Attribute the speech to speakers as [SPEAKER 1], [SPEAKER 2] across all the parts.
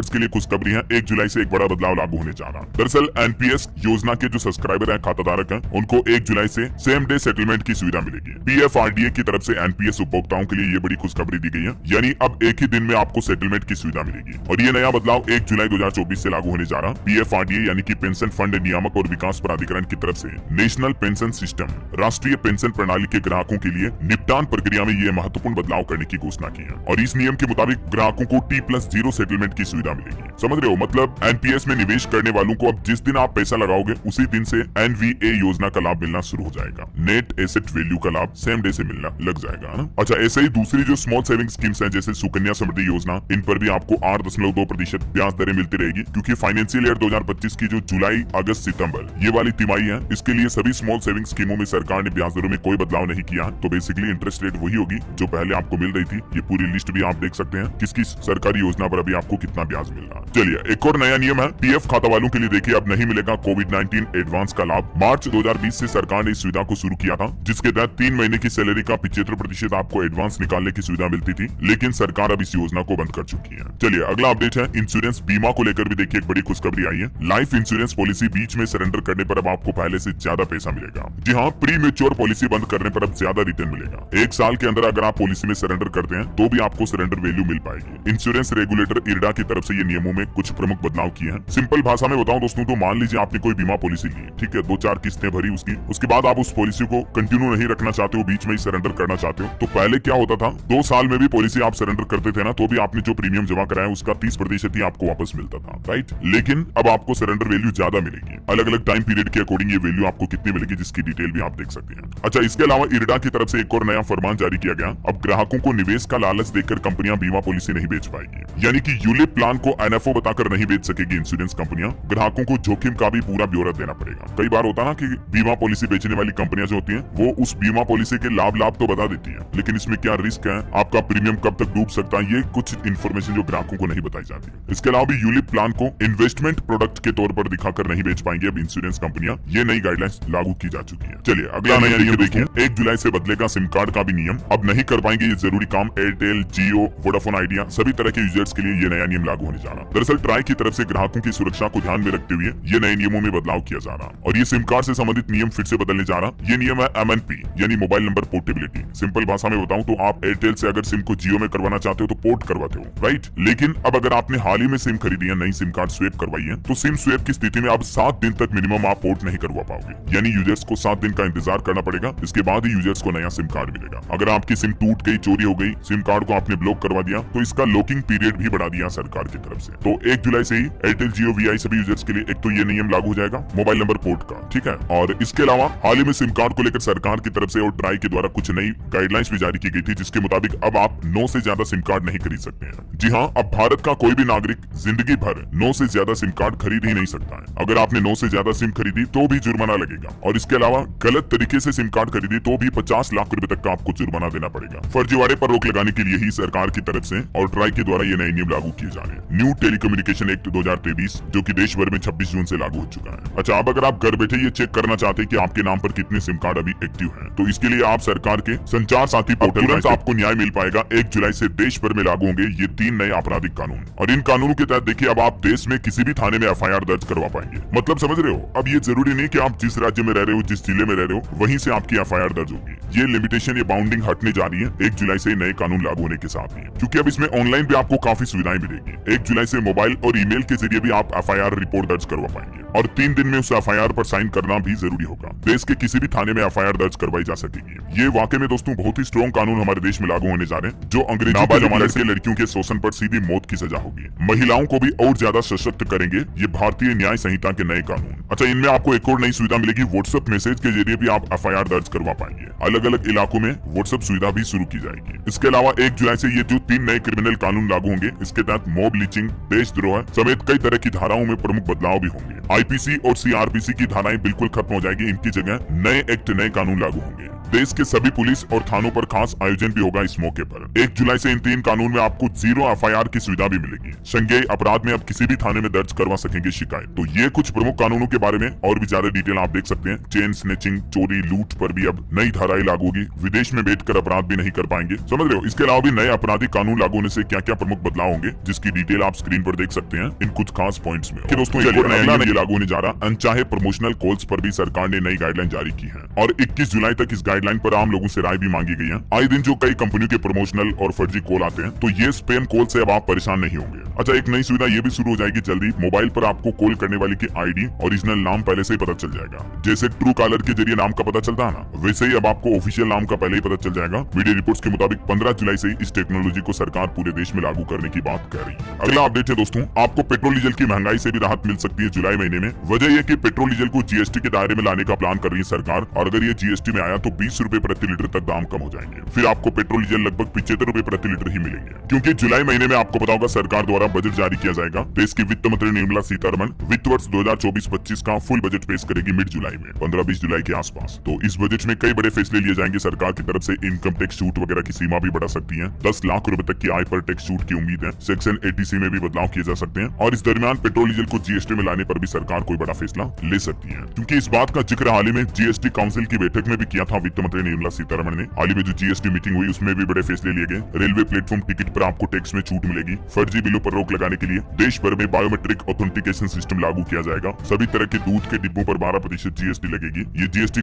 [SPEAKER 1] Subscribers के लिए खुशखबरी है, 1 जुलाई से एक बड़ा बदलाव लागू होने जा रहा। दरअसल एनपीएस योजना के जो सब्सक्राइबर हैं, खाताधारक हैं, उनको 1 जुलाई से सेम डे सेटलमेंट की सुविधा मिलेगी। पीएफआरडीए की तरफ से एनपीएस उपभोक्ताओं के लिए ये बड़ी खुशखबरी दी गई है, यानी अब एक ही दिन में आपको सेटलमेंट की सुविधा मिलेगी। और ये नया बदलाव 1 जुलाई 2024 से लागू होने जा रहा। पीएफआरडीए यानी कि पेंशन फंड नियामक और विकास प्राधिकरण की तरफ से नेशनल पेंशन सिस्टम राष्ट्रीय पेंशन प्रणाली के ग्राहकों के लिए निपटान प्रक्रिया में ये महत्वपूर्ण बदलाव करने की घोषणा की है। और इस नियम के मुताबिक ग्राहकों को T+0 सेटलमेंट की सुविधा मिलेगी। समझ रहे हो, मतलब एनपीएस में निवेश करने वालों को अब जिस दिन आप पैसा लगाओगे उसी दिन से एनवीए योजना का लाभ मिलना शुरू हो जाएगा। नेट एसेट वैल्यू का लाभ सेम डे से मिलना लग जाएगा ना। अच्छा, ऐसे ही दूसरी जो स्मॉल सेविंग स्कीम्स हैं जैसे सुकन्या समृद्धि योजना, इन पर भी आपको 8.2% ब्याज दरें मिलती रहेगी, क्योंकि फाइनेंशियल ईयर 2025 की जो जुलाई अगस्त सितंबर ये वाली तिमाही है, इसके लिए सभी स्मॉल सेविंग स्कीमों में सरकार ने ब्याज दरों में कोई बदलाव नहीं किया। तो बेसिकली इंटरेस्ट रेट वही होगी जो पहले आपको मिल रही थी। ये पूरी लिस्ट भी आप देख सकते हैं किस किस सरकारी योजना पर अभी आपको कितना ब्याज मिल रहा है। चलिए, एक और नया नियम है पीएफ खाता वालों के लिए। देखिए, अब नहीं मिलेगा कोविड-19 एडवांस का लाभ। मार्च 2020 से सरकार ने इस सुविधा को शुरू किया था, जिसके तहत 3 महीने की सैलरी का 75% आपको एडवांस निकालने की सुविधा मिलती थी, लेकिन सरकार अब इस योजना को बंद कर चुकी है। चलिए, अगला अपडेट है इंश्योरेंस बीमा को लेकर भी देखिए एक बड़ी खुशखबरी आई है। लाइफ इंश्योरेंस पॉलिसी बीच में सरेंडर करने पर अब आपको पहले से ज्यादा पैसा मिलेगा। जी हाँ, प्री मेच्योर पॉलिसी बंद करने पर अब ज्यादा रिटर्न मिलेगा। 1 साल के अंदर अगर आप पॉलिसी में सरेंडर करते हैं तो भी आपको सरेंडर वैल्यू मिल पाएगी। इंश्योरेंस रेगुलेटर इरडा की तरफ से ये नियमों में कुछ प्रमुख बदलाव किए हैं। सिंपल भाषा में बताऊं दोस्तों, तो मान लीजिए आपने कोई बीमा पॉलिसी ली, ठीक है, 2-4 किस्तें भरी उसके बाद आप उस पॉलिसी को कंटिन्यू नहीं रखना चाहते हो, बीच में ही सरेंडर करना चाहते हो, तो पहले क्या होता था, 2 साल में भी पॉलिसी आप सरेंडर करते थे ना, तो भी आपने जो प्रीमियम जमा कराया उसका 30% ही आपको वापस मिलता था, राइट। लेकिन अब आपको सरेंडर वैल्यू ज्यादा मिलेगी। अलग अलग टाइम पीरियड के अकॉर्डिंग ये वैल्यू आपको कितनी मिलेगी, जिसकी डिटेल भी आप देख सकते हैं। अच्छा, इसके अलावा इरडा की तरफ से एक और नया फरमान जारी किया गया। अब ग्राहकों को निवेश का लालच देकर कंपनियां बीमा पॉलिसी नहीं बेच पाएगी, यानी कि यूलिप प्लान को एनएफओ बताकर नहीं बेच सकेगी इंश्योरेंस कंपनियां। ग्राहकों को जोखिम का भी पूरा ब्यौरा देना पड़ेगा। कई बार होता ना कि बीमा पॉलिसी बेचने वाली कंपनियां जो होती हैं, वो उस बीमा पॉलिसी के लाभ तो बता देती हैं, लेकिन इसमें क्या रिस्क है, आपका प्रीमियम कब तक डूब सकता है, ये कुछ इन्फॉर्मेशन जो ग्राहकों को नहीं बताई जाती है। इसके अलावा भी यूलिप प्लान को इन्वेस्टमेंट प्रोडक्ट के तौर पर दिखाकर नहीं बेच पाएंगे अब इंश्योरेंस कंपनियां। ये नई गाइडलाइंस लागू की जा चुकी है। चलिए, अगला नया नियम देखिए। 1 जुलाई से बदलेगा सिम कार्ड का भी नियम। अब नहीं कर पाएंगे ये जरूरी काम एयरटेल, जियो, वोडाफोन आइडिया, सभी तरह के यूजर्स के लिए ये नया नियम लागू होने जा रहा। दरअसल ट्राई की तरफ से ग्राहकों की सुरक्षा को ध्यान में रखते हुए ये नए नियमों में बदलाव किया जा रहा और ये सिम कार्ड से संबंधित नियम फिर से बदलने जा रहा। ये नियम है MNP यानी मोबाइल नंबर पोर्टेबिलिटी। सिंपल भाषा में बताऊं तो आप एयरटेल से अगर सिम को जियो में करवाना चाहते हो तो पोर्ट करवाते हो, राइट। लेकिन अब अगर आपने हाल ही में सिम खरीदी है, नई सिम कार्ड स्वेप करवाई है, तो सिम स्वेप की स्थिति में अब 7 दिन तक मिनिमम आप पोर्ट नहीं करवा पाओगे, यानी यूजर्स को 7 दिन का इंतजार करना पड़ेगा। इसके बाद ही यूजर्स को नया सिम कार्ड मिलेगा। अगर आपकी सिम टूट गई, चोरी हो गई, सिम कार्ड को आपने ब्लॉक करवा दिया, तो इसका लॉकिंग पीरियड भी बढ़ा दिया सरकार की तरफ से। तो 1 जुलाई से ही एयरटेल, जियो, वीआई सभी यूजर्स के लिए एक तो ये नियम लागू हो जाएगा मोबाइल नंबर पोर्ट का, ठीक है। और इसके अलावा हाल ही में सिम कार्ड को लेकर सरकार की तरफ से और ट्राई के द्वारा कुछ नई गाइडलाइंस भी जारी की गई थी, जिसके मुताबिक अब आप 9 से ज्यादा सिम कार्ड नहीं खरीद सकते हैं। जी हाँ, अब भारत का कोई भी नागरिक जिंदगी भर 9 से ज्यादा सिम कार्ड खरीद ही नहीं सकता है। अगर आपने 9 से ज्यादा सिम खरीदी तो भी जुर्माना लगेगा, और इसके अलावा गलत तरीके से सिम कार्ड खरीदी तो भी 50 लाख रुपए तक का आपको जुर्माना देना पड़ेगा। फर्जीवाड़े पर रोक लगाने के लिए ही सरकार की तरफ से और ट्राई के द्वारा ये नए नियम लागू किए जा रहे हैं। न्यू टेलीकम्युनिकेशन एक्ट 2023 जो कि देश भर में 26 जून से लागू हो चुका है। अच्छा, अब अगर आप घर बैठे ये चेक करना चाहते हैं कि आपके नाम पर कितने सिम कार्ड अभी एक्टिव हैं, तो इसके लिए आप सरकार के संचार साथी पोर्टल तुरंत आपको न्याय मिल पाएगा। 1 जुलाई से देश भर में लागू होंगे ये 3 नए आपराधिक कानून, और इन कानूनों के तहत देखिए अब आप देश में किसी भी थाने में एफआईआर दर्ज करवा पाएंगे। मतलब समझ रहे हो, अब ये जरूरी नहीं कि आप जिस राज्य में रह रहे हो, जिस जिले में रह रहे हो, वहीं से आपकी एफआईआर दर्ज होगी। ये लिमिटेशन, ये बाउंडिंग हटने जा रही है 1 जुलाई से नए कानून लागू होने के साथ ही, क्योंकि अब इसमें ऑनलाइन भी आपको काफी सुविधाएं मिलेगी। 1 जुलाई से मोबाइल और ईमेल के जरिए भी आप एफआईआर रिपोर्ट दर्ज करवा पाएंगे, और 3 दिन में उस एफआईआर पर साइन करना भी जरूरी होगा। देश के किसी भी थाने में एफआईआर दर्ज करवाई जा सकेगी। ये वाकई में दोस्तों बहुत ही स्ट्रॉन्ग कानून हमारे देश में लागू होने जा रहे हैं, जो अंग्रेजी जमाने से लड़कियों के शोषण पर सीधी मौत की सजा होगी। महिलाओं को भी और ज्यादा सशक्त करेंगे ये भारतीय न्याय संहिता के नए कानून। अच्छा, इनमें आपको एक और नई सुविधा मिलेगी, व्हाट्सएप मैसेज के जरिए भी आप एफआईआर दर्ज करवा पाएंगे। अलग अलग इलाकों में व्हाट्सएप सुविधा भी शुरू की जाएगी। इसके अलावा 1 जुलाई से ये जो 3 नए क्रिमिनल कानून लागू होंगे, इसके तहत मॉब लिंचिंग, देशद्रोह समेत कई तरह की धाराओं में प्रमुख बदलाव भी होंगे। आईपीसी और सीआरपीसी की धाराएं बिल्कुल खत्म हो जाएगी, इनकी जगह नए एक्ट, नए कानून लागू होंगे। देश के सभी पुलिस और थानों पर खास आयोजन भी होगा इस मौके पर। 1 जुलाई से इन 3 कानून में आपको 0 एफआईआर की सुविधा भी मिलेगी। संज्ञेय अपराध में अब किसी भी थाने में दर्ज करवा सकेंगे शिकायत। तो ये कुछ प्रमुख कानूनों के बारे में और भी ज्यादा डिटेल आप देख सकते हैं। चेन स्नेचिंग, चोरी, लूट पर भी अब नई धाराएं लागू होगी। विदेश में बैठकर अपराध भी नहीं कर पाएंगे, समझ रहे हो। इसके अलावा भी नए आपराधिक कानून लागू होने से क्या क्या प्रमुख बदलाव होंगे, जिसकी डिटेल डिटेल आप स्क्रीन पर देख सकते हैं इन कुछ खास पॉइंट्स में। कि दोस्तों एक और नया नियम लागू होने जा रहा, अनचाहे प्रमोशनल कॉल्स पर भी सरकार ने नई गाइडलाइन जारी की है और 21 जुलाई तक इस गाइडलाइन पर आम लोगों से राय भी मांगी गई है। आए दिन जो कई कंपनियों के प्रमोशनल और फर्जी कॉल आते हैं, तो ये स्पैम कॉल से अब आप परेशान नहीं होंगे। अच्छा, एक नई सुविधा ये भी शुरू हो जाएगी जल्दी। मोबाइल पर आपको कॉल करने वाले की आईडी, ओरिजिनल नाम पहले से ही पता चल जाएगा। जैसे ट्रू कॉलर के जरिए नाम का पता चलता है ना, वैसे ही अब आपको ऑफिशियल नाम का पहले ही पता चल जाएगा। मीडिया रिपोर्ट्स के मुताबिक 15 जुलाई से इस टेक्नोलॉजी को सरकार पूरे देश में लागू करने की बात कर रही है। अगला अपडेट है दोस्तों, आपको पेट्रोल डीजल की महंगाई से भी राहत मिल सकती है जुलाई महीने में। वजह यह कि पेट्रोल डीजल को जीएसटी के दायरे में लाने का प्लान कर रही है सरकार, और अगर ये जीएसटी में आया तो 20 रुपए प्रति लीटर तक दाम कम हो जाएंगे। फिर आपको पेट्रोल डीजल लगभग 75 रुपए प्रति लीटर ही मिलेंगे। क्योंकि जुलाई महीने में आपको पता होगा सरकार द्वारा बजट जारी किया जाएगा। देश की वित्त मंत्री निर्मला सीतारमण वित्त वर्ष 2024-25 का फुल बजट पेश करेगी मिड जुलाई में, 15-20 जुलाई के आसपास। तो इस बजट में कई बड़े फैसले लिए जाएंगे सरकार की तरफ से। इनकम टैक्स छूट वगैरह की सीमा भी बढ़ा सकती है। 10 लाख रुपए तक की आय पर टैक्स छूट की उम्मीद है। सेक्शन 80C में भी बदलाव किए जा सकते हैं और इस दरमियान पेट्रोल डीजल को जीएसटी में लाने पर भी सरकार कोई बड़ा फैसला ले सकती है। क्योंकि इस बात का जिक्र हाल ही में जीएसटी काउंसिल की बैठक में भी किया था वित्त मंत्री निर्मला सीतारमण ने। हाल ही में जो जीएसटी मीटिंग हुई उसमें भी बड़े फैसले लिए गए। रेलवे प्लेटफॉर्म टिकट पर आपको टैक्स में छूट मिलेगी। फर्जी बिलों पर रोक लगाने के लिए देश भर में बायोमेट्रिक ऑथेंटिकेशन सिस्टम लागू किया जाएगा। सभी तरह के दूध के डिब्बों पर 12% जीएसटी लगेगी। ये जीएसटी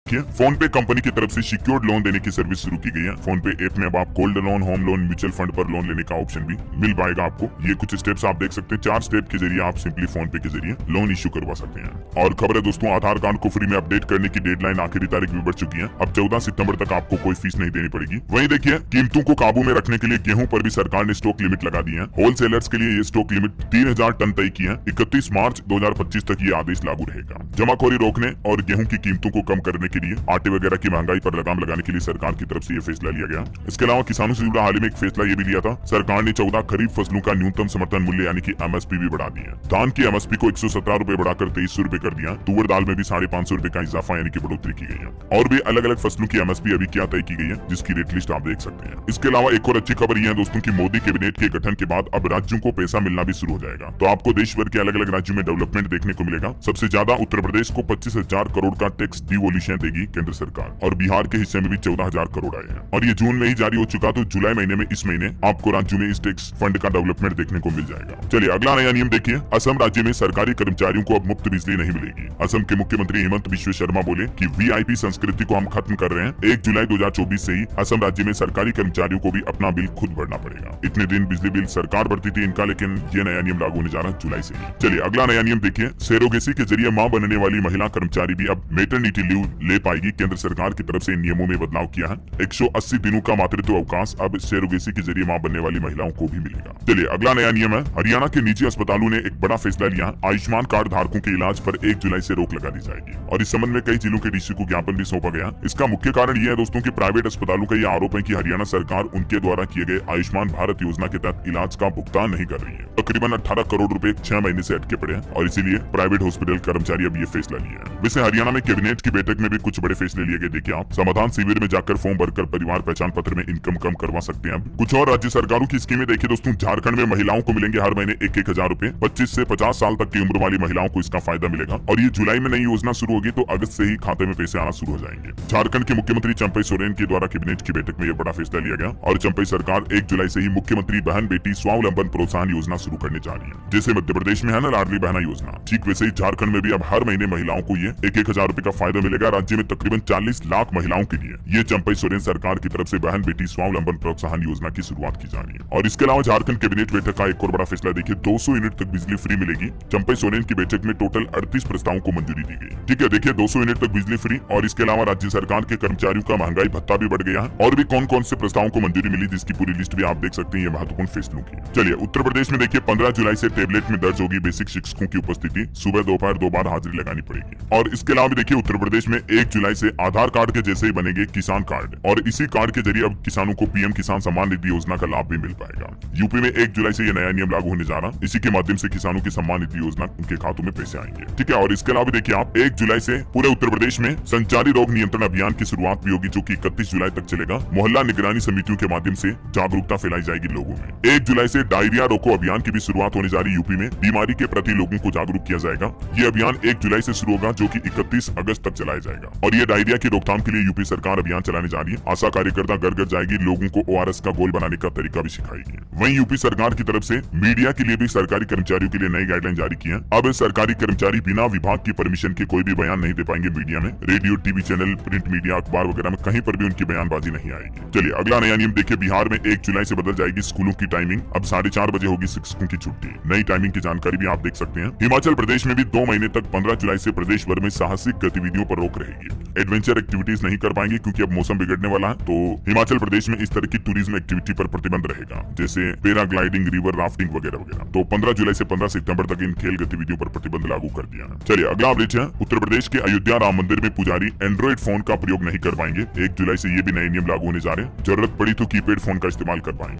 [SPEAKER 1] फोन पे कंपनी की तरफ से सिक्योर्ड लोन देने की सर्विस शुरू की गई है। फोन पे ऐप में अब आप gold loan, home loan, mutual fund पर लोन लेने का ऑप्शन भी मिल पाएगा आपको। ये कुछ स्टेप्स आप देख सकते हैं। 4 स्टेप के जरिए आप सिंपली फोन पे के जरिए लोन इश्यू करवा सकते हैं। और खबर है दोस्तों, आधार कार्ड को फ्री में अपडेट करने की डेडलाइन आखिरी तारीख भी बढ़ चुकी है। अब 14 सितंबर तक आपको कोई फीस नहीं देनी पड़ेगी। वहीं देखिए, कीमतों को काबू में रखने के लिए गेहूं पर भी सरकार ने स्टॉक लिमिट लगा दी है। होलसेलर्स के लिए ये स्टॉक लिमिट 3000 टन तय की है। 31 मार्च 2025 तक ये आदेश लागू रहेगा। जमाखोरी रोकने और गेहूं की कीमतों को कम करने के लिए आटे वगैरह की महंगाई पर लगाम लगाने के लिए सरकार की तरफ से ये फैसला लिया गया। इसके अलावा किसानों से जुड़ा हाल ही में एक फैसला ये भी लिया था। सरकार ने 14 खरीफ फसलों का न्यूनतम समर्थन मूल्य यानी कि एमएसपी भी बढ़ा दी है। धान की एमएसपी को 117 रुपए बढ़ाकर 2300 रुपए कर दिया। तुअर दाल में भी 550 रुपए का इजाफा यानी कि बढ़ोतरी की गई है। और भी अलग अलग फसलों की एमएसपी अभी क्या तय की गई है, जिसकी रेट लिस्ट आप देख सकते हैं। इसके अलावा एक और अच्छी खबर यह है दोस्तों की मोदी कैबिनेट के गठन के बाद अब राज्यों को पैसा मिलना भी शुरू हो जाएगा। तो आपको देश भर के अलग अलग राज्यों में डेवलपमेंट देखने को मिलेगा। सबसे ज्यादा उत्तर प्रदेश को 25,000 करोड़ का टैक्स डिवोल्यूशन देगी केंद्र सरकार, और बिहार के हिस्से में भी 14,000 करोड़ आए हैं। और ये जून में ही जारी हो चुका, तो जुलाई महीने में इस महीने आपको राज्यों में इस टैक्स फंड का डेवलपमेंट देखने को मिल जाएगा। चलिए अगला नया नियम देखिए। असम राज्य में सरकारी कर्मचारियों को अब मुफ्त बिजली नहीं मिलेगी। असम के मुख्यमंत्री हेमंत बिश्व शर्मा बोले कि वीआईपी संस्कृति को हम खत्म कर रहे हैं। 1 जुलाई 2024 से ही असम राज्य में सरकारी कर्मचारियों को भी अपना बिल खुद भरना पड़ेगा। इतने दिन बिजली बिल सरकार भरती थी इनका, लेकिन ये नया नियम लागू होने जा रहा है जुलाई से ही। चलिए अगला नया नियम देखिए। सेरोगेसी के जरिए मां बनने वाली महिला कर्मचारी भी अब मेटरनिटी लीव ले पाएगी। केंद्र सरकार की तरफ से नियमों में बदलाव किया है। 180 दिनों का मातृत्व अवकाश अब सेरोगेसी के जरिए मां बनने वाली महिलाओं को भी मिलेगा। चलिए अगला नया नियम है। हरियाणा के निजी अस्पतालों ने एक बड़ा फैसला लिया। आयुष्मान कार्ड धारकों के इलाज पर 1 जुलाई से रोक लगा दी जाएगी और इस संबंध में कई जिलों के डीसी को ज्ञापन भी सौंपा गया। इसका मुख्य कारण यह है दोस्तों की प्राइवेट अस्पतालों का यह आरोप है कि हरियाणा सरकार उनके द्वारा किए गए आयुष्मान भारत योजना के तहत इलाज का भुगतान नहीं कर रही है। तकरीबन 18 करोड़ रुपए 6 महीने से अटके पड़े हैं और इसीलिए प्राइवेट हॉस्पिटल कर्मचारी अब ये फैसला लिया है। वैसे हरियाणा में कैबिनेट की बैठक में भी कुछ बड़े फैसले लिए गए। देखिए आप, समाधान शिविर में जाकर फॉर्म भरकर परिवार पहचान पत्र में इनकम कम करवा सकते हैं। कुछ और राज्य सरकारों की स्कीमें देखिए दोस्तों। झारखंड में महिलाओं को मिलेंगे हर महीने 1,000 रुपए। 25 से 50 साल तक की उम्र वाली महिलाओं को इसका फायदा मिलेगा और ये जुलाई में नई योजना शुरू होगी, तो अगस्त से ही खाते में पैसे आना शुरू हो जाएंगे। झारखंड के मुख्यमंत्री चंपई सोरेन के द्वारा कैबिनेट की बैठक में यह बड़ा फैसला लिया गया और चंपई सरकार 1 जुलाई से ही मुख्यमंत्री बहन बेटी स्वावलंबन प्रोत्साहन योजना शुरू करने जा रही है। जैसे मध्य प्रदेश में है ना लाडली बहना योजना, ठीक वैसे ही झारखंड में भी अब हर महीने महिलाओं को ये 1,000 रुपए का फायदा मिलेगा। राज्य में तकरीबन 40 लाख महिलाओं के लिए ये चंपई सोरेन सरकार की तरफ से बहन बेटी स्वावलंबन प्रोत्साहन योजना की शुरुआत की जा रही है। और इसके अलावा झारखंड कैबिनेट बैठक का एक और बड़ा फैसला देखिए। 200 यूनिट तक बिजली फ्री मिलेगी। चंपई सोरेन की बैठक में टोटल 38 प्रस्तावों को मंजूरी दी गई। ठीक है, देखिए 200 यूनिट तक बिजली फ्री और इसके अलावा राज्य सरकार के कर्मचारियों का महंगाई भत्ता भी बढ़ गया है। और भी कौन कौन से प्रस्तावों को मंजूरी मिली, जिसकी पूरी लिस्ट भी आप देख सकते हैं। ये महत्वपूर्ण फैसलों की। चलिए उत्तर प्रदेश में देखिए 15 जुलाई से टेबलेट में दर्ज होगी बेसिक शिक्षकों की उपस्थिति। सुबह दोपहर 2 बार हाजिरी लगानी पड़ेगी। और इसके अलावा देखिए उत्तर प्रदेश में 1 जुलाई से आधार कार्ड के जैसे ही बनेंगे किसान कार्ड और इसी कार्ड के जरिए अब किसानों को पीएम किसान सम्मान निधि योजना का लाभ भी मिल पाएगा। यूपी में 1 जुलाई से ये नया नियम लागू होने जा रहा। इसी के माध्यम से किसानों की सम्मान निधि योजना उनके खातों में पैसे आएंगे। ठीक है, और इसके अलावा देखिए आप 1 जुलाई से पूरे उत्तर प्रदेश में संचारी रोग नियंत्रण अभियान की शुरुआत भी होगी, जो कि 31 जुलाई तक चलेगा। मोहल्ला निगरानी समितियों के माध्यम से जागरूकता फैलाई जाएगी लोगों में। 1 जुलाई से डायरिया रोको अभियान की भी शुरुआत होने जा रही। यूपी में बीमारी के प्रति लोगों को जागरूक किया जाएगा। ये अभियान 1 जुलाई से शुरू होगा, जो कि 31 अगस्त तक चलाया जाएगा। और ये डायरिया की रोकथाम के लिए यूपी सरकार अभियान चलाने जा रही है। आशा कार्यकर्ता घर घर जाएगी, लोगों को ORS का घोल बनाने का तरीका भी सिखाएगी। वहीं यूपी सरकार की तरफ से मीडिया के लिए भी सरकारी कर्मचारियों के लिए नई गाइडलाइन जारी की है। अब सरकारी कर्मचारी बिना विभाग की परमिशन के कोई भी बयान नहीं दे पाएंगे मीडिया में। Radio, TV channel, print media, अखबार वगैरह में कहीं पर भी उनकी बयानबाजी नहीं आएगी। चलिए अगला नया नियम देखिए। बिहार में 1 जुलाई से बदल जाएगी स्कूलों की टाइमिंग। अब 4:30 बजे होगी शिक्षकों की छुट्टी। नई टाइमिंग की जानकारी भी आप देख सकते हैं। हिमाचल प्रदेश में भी 2 महीने तक 15 जुलाई से प्रदेश भर में साहसिक गतिविधियों पर रोक रहेगी। एडवेंचर एक्टिविटीज नहीं कर पाएंगे क्योंकि अब मौसम बिगड़ने वाला है। तो हिमाचल प्रदेश में इस तरह की टूरिज्म एक्टिविटी पर प्रतिबंध रहेगा, जैसे पैराग्लाइडिंग, रिवर राफ्टिंग वगैरह वगैरह। तो 15 जुलाई से 15 सितंबर तक इन खेल गतिविधियों पर प्रतिबंध लागू कर दिया है। चलिए अगला अपडेट है। उत्तर प्रदेश के अयोध्या राम मंदिर में पुजारी एंड्रॉइड फोन का प्रयोग नहीं कर पाएंगे। 1 जुलाई से ये भी नए नियम लागू होने जा रहे हैं। जरूरत पड़ी तो कीपैड फोन का इस्तेमाल कर पाएंगे।